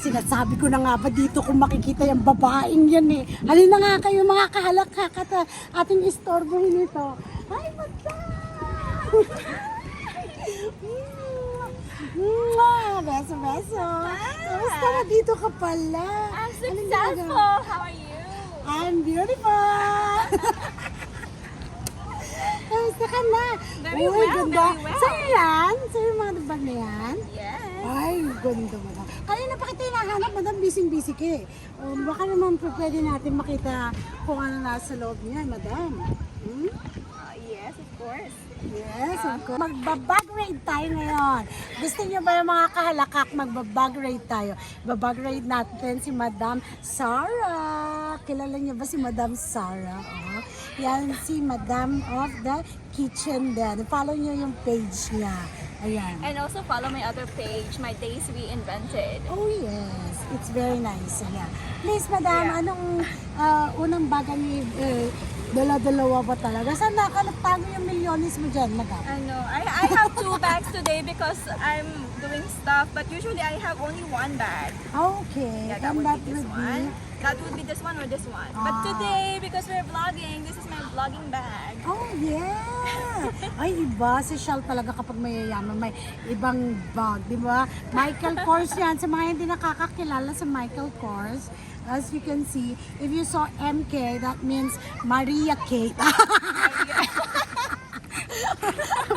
Sinasabi ko na nga ba dito kung makikita yung babaeng yan eh. Halina nga kayo mga kahalakak at ating istorbohin ito. Ay, madam! Beso, beso. Kamusta na dito ka pala? I'm successful. How are you? I'm beautiful. Kamusta ka na? Very Uy, well, ganda. very well. Sa'yo yan? Sa'yo yung mga bag na yan? Yes. Ay, ganda mo na. Kanina pa kita hinahanap, madam, busy-busy ka eh. Baka naman pwede natin makita kung ano nasa loob niya, madam. Hmm? Yes, of course. Yes, of course. Magbabag raid tayo ngayon. Gusto niyo ba yung mga kahalakak, magbabag raid tayo? Babag raid natin si Madam Sarah. Kilala niyo ba si Madam Sarah? Oh. Yan si Madam of the Kitchen din. Follow niyo yung page niya. Ayan. And also follow my other page, My Days Reinvented. Oh yes, it's very nice. Ayan. Please, Madam, Yeah. anong unang bagay ni dala-dalawa ba talaga? Saan nakalagtago yung milyones mo dyan, Madam? I have 2 bags today because I'm doing stuff, but usually I have only 1 bag. Okay, Yeah, that and would that be this would one. be... That would be this one or this one. Ah. But today, because we're vlogging, this is my vlogging bag. Oh, yeah! Ay, iba. Social talaga kapag mayayaman. May ibang bag, di ba? Michael Kors yan. Sa mga hindi nakakakilala sa Michael Kors, as you can see, if you saw MK, that means Maria Kate.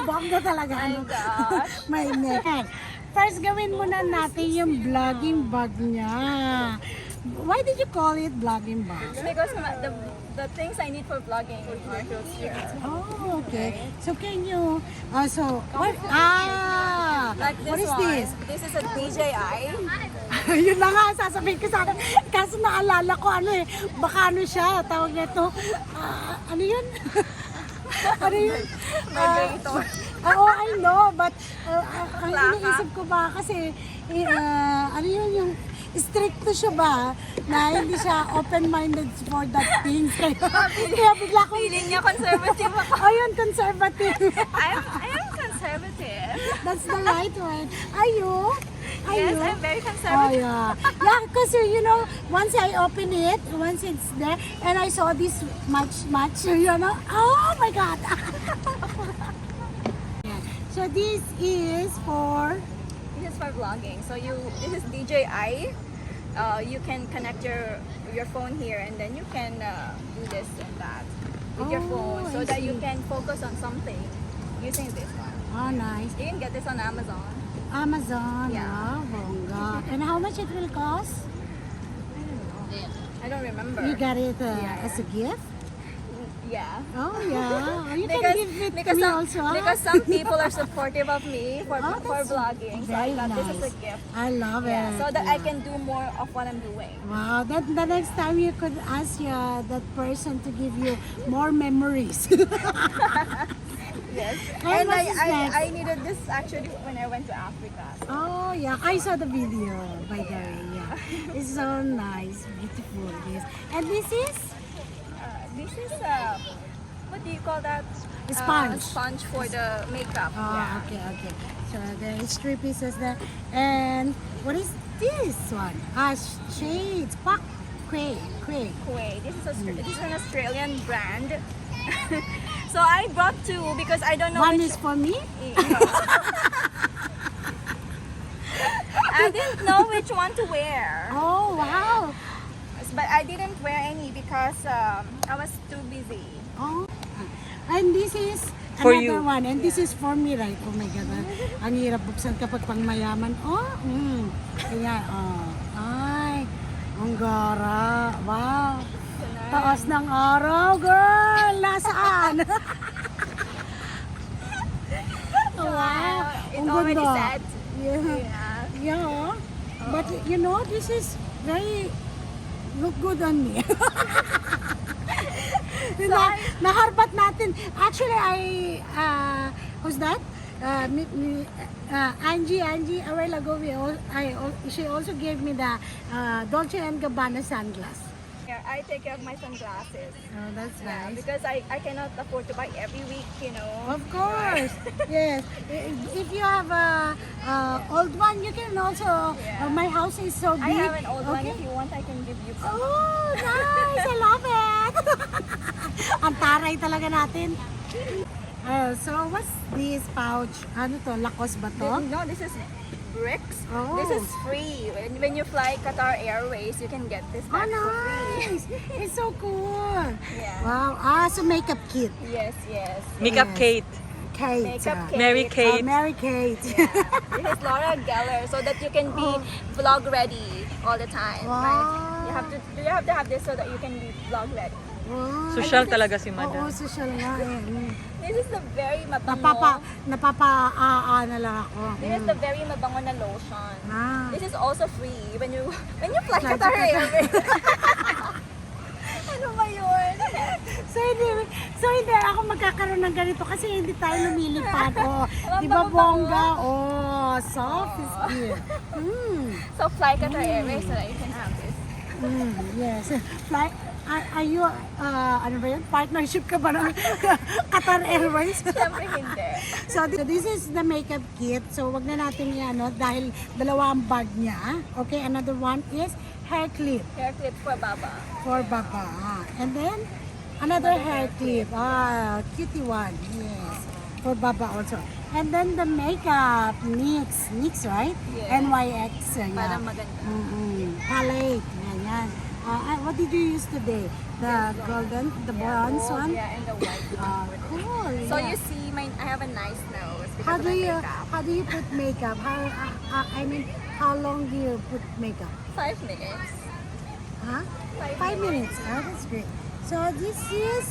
Bongga talaga. My gosh. May neck. First, gawin muna natin yung vlogging bag niya. Why did you call it vlogging bag? Because the things I need for vlogging are here. Oh, okay. So can you, what, Like this what is one. this? This is a DJI. Yun na nga, sasabihin ko sa akin. Kaso naalala ko, baka siya, tawag nito, ano yun? Ano yun? Vibrator. Oo, I know, but ang Plaka. iniisip ko ba kasi, ano yun yung, stricto siya ba na hindi siya open-minded for that things. Kaya bigla ko, Feeling niya conservative ako. ayun, conservative. I am conservative. That's the right word. Are you? Are Yes, you? I'm very Oh conservative. yeah, yeah. Because you know, once I open it, once it's there, and I saw this much, you know. Oh my God! Yeah. So this is for. This is for vlogging. So this is DJI. You can connect your phone here, and then you can do this and that with your Oh, phone, so I that you see. can focus on something using this one. Oh, nice. You can get this on Amazon. Amazon. Yeah. Oh, bongga. And how much it will cost? I don't remember. You got it Yeah. as a gift. Yeah. Oh yeah. You can give it to me also. Because some people are supportive of me for Oh, for that's vlogging. So very I got this as a nice. gift. I love it. Yeah, so that I Yeah. can do more of what I'm doing. Wow, that the next time you could ask that person to give you more memories. Yes. And And what's this next? I needed this actually when I went to Africa. Oh yeah, I saw the video by the way. Yeah, it's so nice, beautiful. Yes, and this is This is what do you call that? Sponge. Sponge for the makeup. oh Yeah. okay. So there is 3 pieces there, and what is this one? Shades, pak, quay. Kuwait. This is an Australian brand. So I brought 2 because I don't know One which is for me. I didn't know which one to wear. Oh wow. But I didn't wear any because I was too busy. Oh, and this is For another you. one. And this is for me, right? Oh my God. Ang hirap buksan kapag pang mayaman. Oh, Ayan, oh. Ay, ang gara. Wow. Taas ng araw, girl. Nasaan? Wow. It Ang already ganda. said. Yeah. Yeah. But you know, this is very look good on me. Naharbat natin. Actually, who's that? Angie, a while ago, she also gave me the Dolce & Gabbana sunglass. I take care of my sunglasses. Oh, that's Yeah, nice. because I cannot afford to buy every week, you know. Of course, yes. If you have a old one, you can also. Yeah. My house is so big. I have an old one. Okay. If you want, I can give you some. Oh, nice! I love it. Ang taray talaga natin. So what's this pouch? Ano to? Lacoste ba to? No, this is bricks. Oh. This is free. When you fly Qatar Airways, you can get this Oh, bag for free. nice! It's so cool. Yeah. Wow. So makeup kit. Yes, yes. Makeup Yes. Kate. Kate. Makeup Kate. Mary Kate. Mary Kate. This is Laura Geller, so that you can be vlog ready all the time. Wow. Right? You have to have this so that you can be vlog ready. Wow. Social talaga si Oo, Madam. social nga eh. This is the very mabango. Napapa-na lang ako. This is the very mabango na lotion. Ah. This is also free when you fly Fly to Qatar Qatar. Airways. Ano ba yun? So hindi ako magkakaroon ng ganito kasi hindi tayo lumilipad. Oh, Ang di ba bango-bango. bongga? Oh, soft is here. So fly Qatar Airways so that you can have this. Yes. Fly, are you, ano ba yun? Partnership ka ba ng Qatar Airways? Siyempre hindi. So this is the makeup kit. So wag na natin yan, dahil dalawa ang bag niya. Okay, another one is hair clip Hair clip for Baba. for Baba. And then another hair clip. Cutie one. Yes. For Baba also. And then the makeup NYX, right? Yeah. NYX. Yeah. Para maganda. Palette. Yan. What did you use today? The golden, the bronze Gold, one? Yeah, and the white one. Cool. So yeah. you see, I have a nice nose because How of do my you makeup. how do you put makeup? How long do you put makeup? 5 minutes. Huh? 5 5 minutes. Oh, that's great. So this is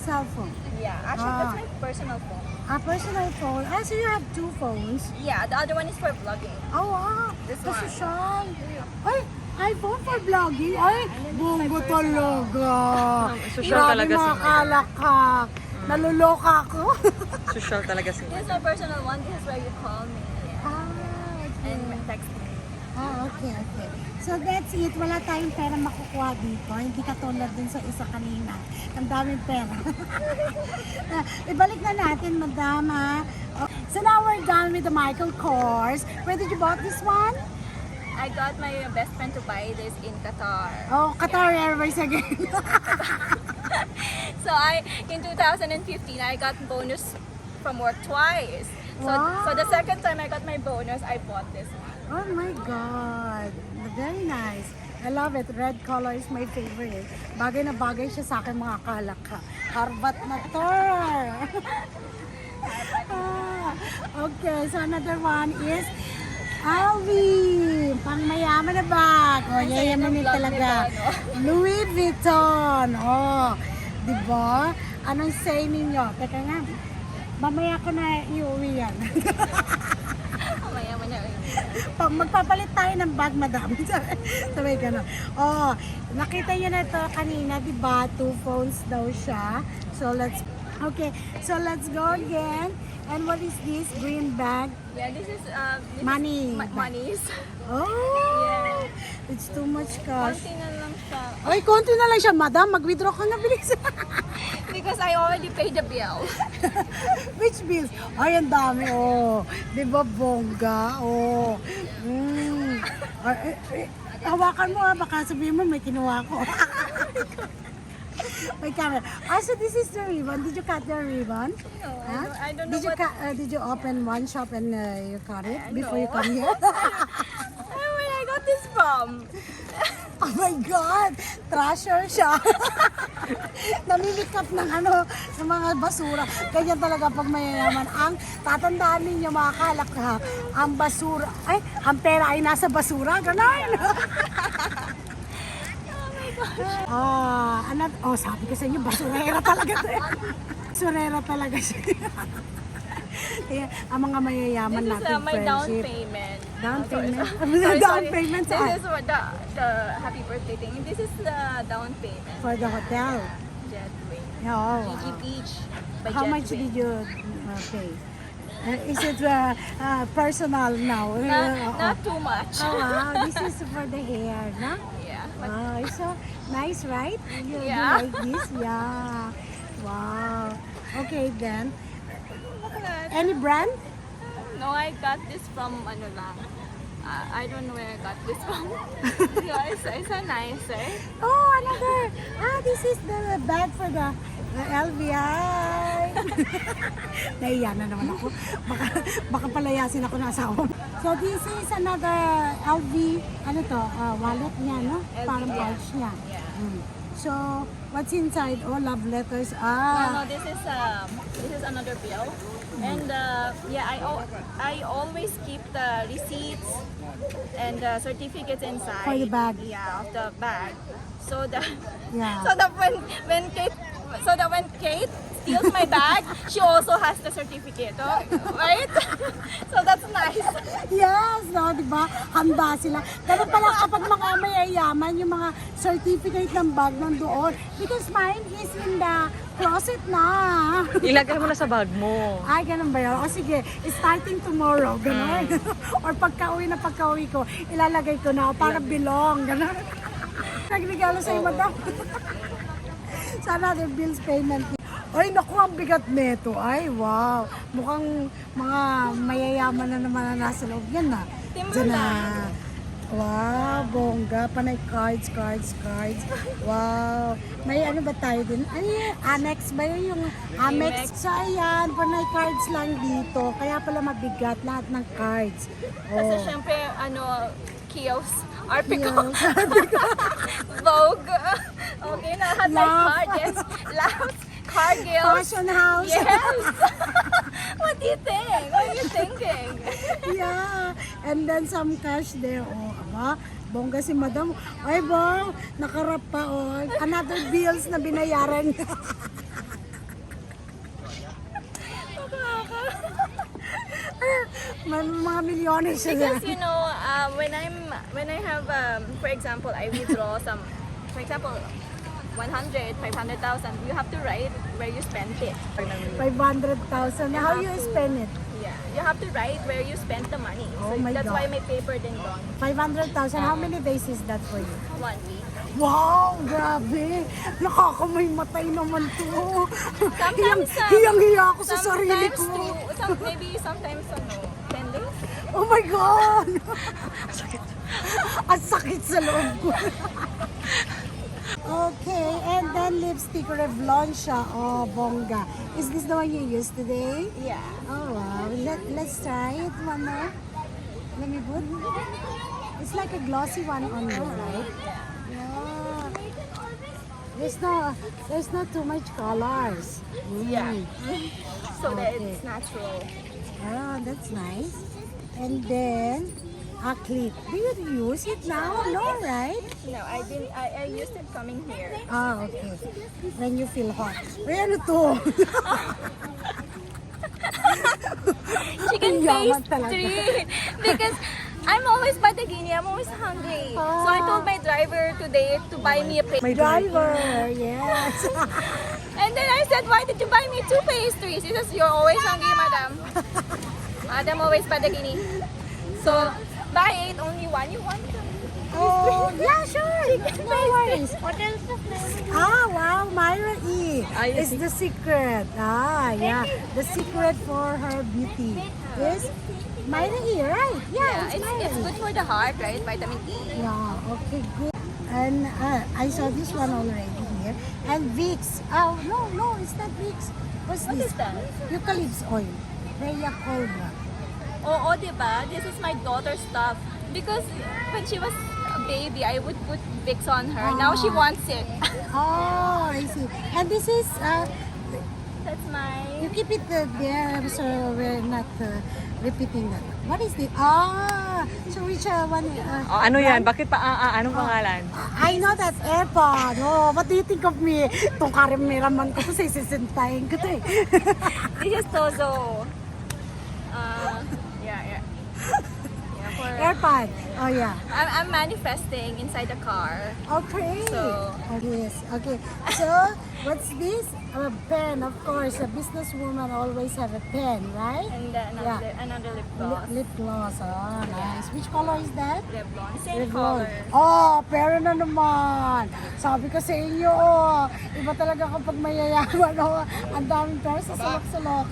cell phone. Yeah, actually that's my personal phone. A personal phone. So you have two phones. Yeah, the other one is for vlogging. Oh, wow. This Kasi one. siya. Ay, iPhone for vlogging. Ay, bungo talaga. Social Grabe, talaga si mga Madam. kalakak. Naluloka ako. Social talaga si This is Madam. my personal one. This is where you call me Okay. and text me. Okay. So that's it. Wala tayong pera makukuha dito. Hindi katulad dun sa isa kanina. Ang daming pera. Ibalik na natin, madam, ha? Oh, so now we're done with the Michael Kors. Where did you bought this one? I got my best friend to buy this in Qatar. Oh, Qatar Airways again. So in 2015, I got bonus from work twice. Wow. So the second time I got my bonus, I bought this one. Oh my God. Very nice. I love it. Red color is my favorite. Bagay na bagay siya sa akin, mga kalaka. Harbat na to. Okay, so another one is Alvin. Pang mayaman na bag. Oh, yayamanin vlog talaga. nito, Louis Vuitton. Oh, di ba? Anong say ninyo? Teka nga. Mamaya ko na iuwi yan. Mamaya mo na. Pag magpapalit tayo ng bag, madam. Sabay gano'n. Oh, nakita niyo na ito kanina, di ba? 2 phones daw siya. So let's go again. And what is this? Green bag? Yeah, this is Money. Monies. Oh, Yeah. it's too much cash. Konti na lang siya. Ay, konti na lang siya, madam. Mag-withdraw ka na, bilis. Because I already paid the bill. Which bills? Ay, ang dami, oh. Di ba, bongga? Oh. Hawakan mo, baka sabihin mo, may kinuha ko. May camera. So this is the ribbon. Did you cut the ribbon? No, Huh? I don't know Did you what. did you open one shop and you cut it I before you know. come here? Where I got this from? Oh my God! Trasher siya. Namimikap ng ng mga basura. Ganyan talaga pag mayayaman. Ang tatandaan ninyo mga kalakha, ang basura, ang pera ay nasa basura. Ganon! Sabi ko sa inyo, basurera talaga siya. Basurera talaga siya. Kaya, ang mga mayayaman This is natin my down friendship. payment. Down payment? Sorry, Down sorry. payment This saan? is what the happy birthday thing. This is the down payment. For the hotel. Jetway. Oh, Gigi wow. Beach by How much Jetway. did you pay? Is it personal now? Not too much. Oh wow, this is for the hair, no? Yeah. Wow, it's so nice, right? You Yeah. like this? Yeah. Wow. Okay then. Any brand? No, I got this from ano lang. I don't know where I got this from. Yeah, it's so nice, eh? Oh, another. This is the bag for the LVI. Nahiya na naman ako. Baka palayasin ako ng asawa mo. So this is another LV, ano to, wallet niya, no? LV, Parang yeah. pouch niya. Yeah. Mm. So, what's inside? Oh, love letters. No, this is another bill. And yeah, I always keep the receipts and the certificates inside. For the bag. Yeah, of the bag. So that Yeah. so that when Kate steals my bag, she also has the certificate, oh, right? So that's nice. Yes, no, di ba? Handa sila. Pero pala kapag mga mayayaman, yung mga certificate ng bag nandoon. Because mine is in the closet na. Ilagay mo na sa bag mo. Ay, ganun ba yun? O sige, starting tomorrow, gano'n. Or pagka-uwi ko, ilalagay ko na para belong, gano'n. Nagregalo sa'yo, madam. Sana their bills payment. Ay, naku, ang bigat nito. Ay, wow. Mukhang mga mayayaman na naman na nasa loob. Yan na. Timber Diyan na. lang. Wow, bongga. Panay cards. Wow. May ano ba tayo din? Ano yun? Annex ba yun? Yung Amex? Amex. So, ayan. Panay cards lang dito. Kaya pala mabigat lahat ng cards. Kasi Oh. syempre, ano, Kiosk, Arpico, Yes. Vogue. Okay, lahat ng Laugh. card, yes. Laugh, Cargill. Fashion house. Yes. What do you think? What are you thinking? Yeah. And then some cash there. Oh, aba. Bongga si madam. Ay, bong. Nakarap pa. Oh. Another bills na binayaran niya. May mga milyones siya. Because you know, when I have, for example, I withdraw some, for example, 100, 500,000, you have to write where you spent it. 500,000. How you spend it? Yeah, you have to write where you spent the money. Oh So my that's God. why my paper didn't go. 500,000. How many days is that for you? 1 week. Wow, grabe. Nakakamay matay naman to. Sometimes, Hiyang-hiya ako sa sarili Sometimes ko. maybe sometimes 10 days. Oh my God! Ang sakit sa loob ko. Okay, and then lipstick Revlon siya. Oh, bongga. Is this the one you used today? Yeah. Oh, wow. Let's try it one more. Let me put. It's like a glossy one on there, right? Yeah. There's not too much colors. Yeah. So that Okay. it's natural. Ah, that's nice. And then, a clip. Do you use it now? No, right? No, I didn't. I used it coming here. Ah, okay. When you feel hot. Ay, ano to? Chicken Yaman talaga. pastry. Because I'm always Batagini. I'm always hungry. So I told my driver today to buy me a pastry. Driver, yes. And then I said, why did you buy me 2 pastries? He says, you're always hungry, madam. Madam always Batagini. So, buy it, only one. You want some? Oh, yeah, sure. No worries. What else? Ah, wow, Myra E. Ay, is the secret. Ah, yeah. The secret for her beauty is Myra E, right? Yeah, Yeah, it's Myra it's E. good for the heart, right? Vitamin E. Yeah, okay, good. And I saw this one already here. And Vicks. Oh, no, it's not Vicks. What's What this? is that? Eucalyptus oil. Rhea Cobra. Oo, diba? This is my daughter's stuff. Because when she was a baby, I would put Vicks on her. Now she wants it. Oh, I see. And this is, That's my... you keep it there so we're not repeating that. What is this? Ah, so which one? Oh, ano yan? Bakit pa? Anong pangalan? I know that AirPod. Oh, what do you think of me? Itong karimeraman ko to, sisisintahin ko to eh. This is Tozo. Yeah. Yeah, for... AirPod. Oh, yeah. I'm manifesting inside the car. Okay. So- Oh, yes. Okay. So, What's this? A pen, of course. A businesswoman always have a pen, right? And then another lip gloss. Lip gloss. Oh, nice. Which color is that? Revlon. Same Revlon. color. Oh, pero na naman. Sabi ko sa inyo, oh, iba talaga kapag mayayaman, oh, ang daming pera sa sulok-sulok.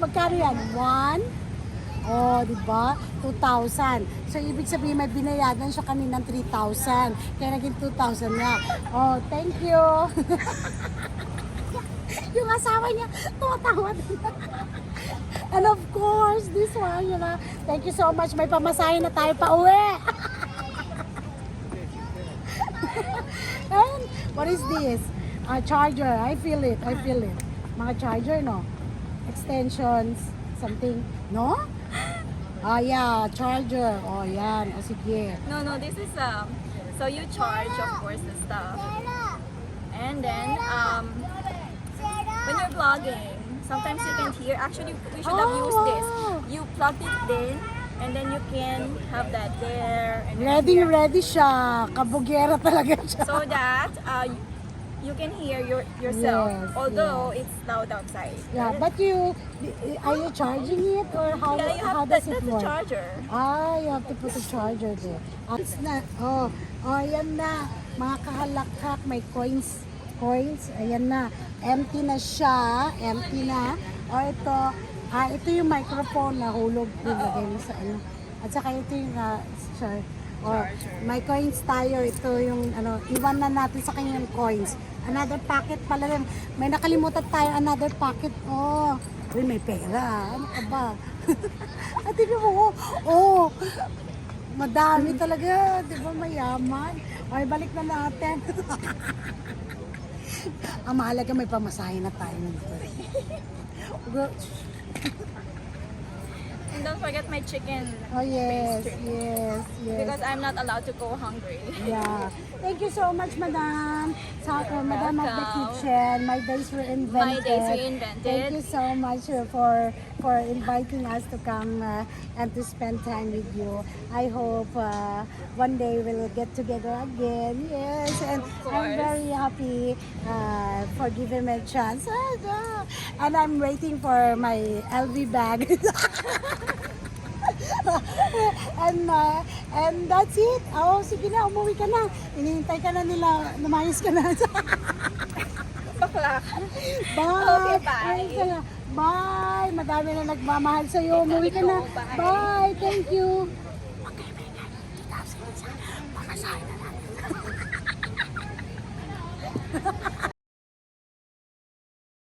Magkano yan? 1? Oh, di ba? 2,000. So, ibig sabihin, may binayadan siya kaninang 3,000. Kaya naging 2,000 na. Oh, thank you. Yung asawa niya, tumatawa din. And of course, this one, you know, thank you so much. May pamasahin na tayo pa uwi. And what is this? A charger. I feel it. I feel it. Mga charger, no? Extensions, something. No? Ah, yeah, charger. Oh, yan. O, sige. No, this is so you charge, of course, the stuff. And then when you're vlogging, sometimes you can't hear. Actually, we should have used this. You plugged it in, and then you can have that there. And then here. Ready siya. Kabugera talaga siya. So that you can hear yourself, Yes, although it's loud outside. Yeah, but are you charging it or how, Yeah, you how have does that's it the work? charger. Ah, you have to put a charger there. It's na. Oh, ayan na. Mga kahalakhak, may coins. Ayan na. Empty na siya. Empty na. Oh, ito yung microphone na hulog. Nilagay mo sa ano. At saka ito yung oh, may coins tayo. Ito yung iwan na natin sa kanyang coins. Another packet pala rin. May nakalimutan tayo, another packet. Oh, uy, may pera. Ano ka ba? At tignan mo, oh, madami talaga. Di ba mayaman? Okay, balik na natin. Ang mahalaga may pamasahin na tayo. And don't forget my chicken. Oh, yes, pastry. yes. Because I'm not allowed to go hungry. Yeah. Thank you so much, Madam. Madam of the welcome. Kitchen. My days were invented. My days reinvented. Thank you so much for inviting us to come and to spend time with you. I hope one day we'll get together again. Yes, and I'm course. very happy for giving me a chance. And I'm waiting for my LV bag. And that's it. Oh, sige na, umuwi ka na. Hinihintay ka na nila, lumayas ka na. Bakla. Bye. Okay, bye. Ayun ka na. Bye. Madami na nagmamahal sa'yo. Umuwi ka na. Bye. Bye. Thank you.